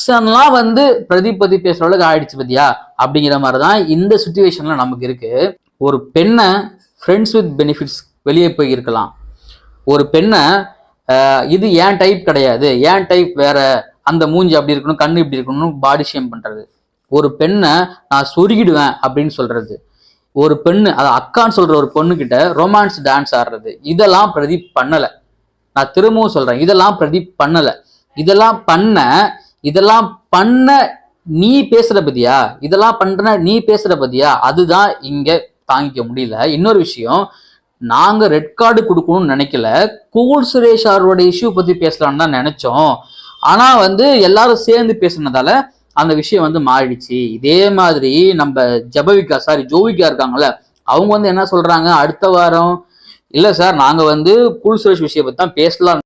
புருஷன்லாம் வந்து பிரதீப் பத்தி பேசுற அளவுக்கு ஆயிடுச்சு பத்தியா அப்படிங்கிற மாதிரிதான் இந்த சுச்சுவேஷன்ல நமக்கு இருக்கு. ஒரு பெண்ணை ஃப்ரெண்ட்ஸ் வித் பெனிஃபிட்ஸ் வெளியே போய் இருக்கலாம். ஒரு பெண்ணை இது ஏன் டைப் கிடையாது, ஏன் டைப் வேற, அந்த மூஞ்சி அப்படி இருக்கணும், கண்ணு இப்படி இருக்கணும் பாடி ஷேம் பண்றது. ஒரு பெண்ணை நான் சொருகிடுவேன் அப்படின்னு சொல்றது. ஒரு பெண்ணு அது அக்கான்னு சொல்ற ஒரு பொண்ணு கிட்ட ரொமான்ஸ் டான்ஸ் ஆடுறது. இதெல்லாம் பிரதீப் பண்ணல. நான் திரும்பவும் சொல்றேன், இதெல்லாம் பிரதீப் பண்ணல. இதெல்லாம் பண்ண நீ பேசுற பத்தியா, இதெல்லாம் பண்ற நீ பேசுற பத்தியா, அதுதான் இங்க தாங்கிக்க முடியல. இன்னொரு விஷயம், நாங்க ரெட் கார்டு கொடுக்கணும்னு நினைக்கல, கூல் சுரேஷ் அவரோட இஷ்யூ பத்தி பேசலாம்னு தான் நினைச்சோம். ஆனா வந்து எல்லாரும் சேர்ந்து பேசுனதால அந்த விஷயம் வந்து மாறிடுச்சு. இதே மாதிரி நம்ம ஜோவிகா இருக்காங்கல்ல, அவங்க வந்து என்ன சொல்றாங்க, அடுத்த வாரம் இல்ல சார் நாங்க வந்து கூல் சுரேஷ் விஷயம் பத்தி தான் பேசலாம்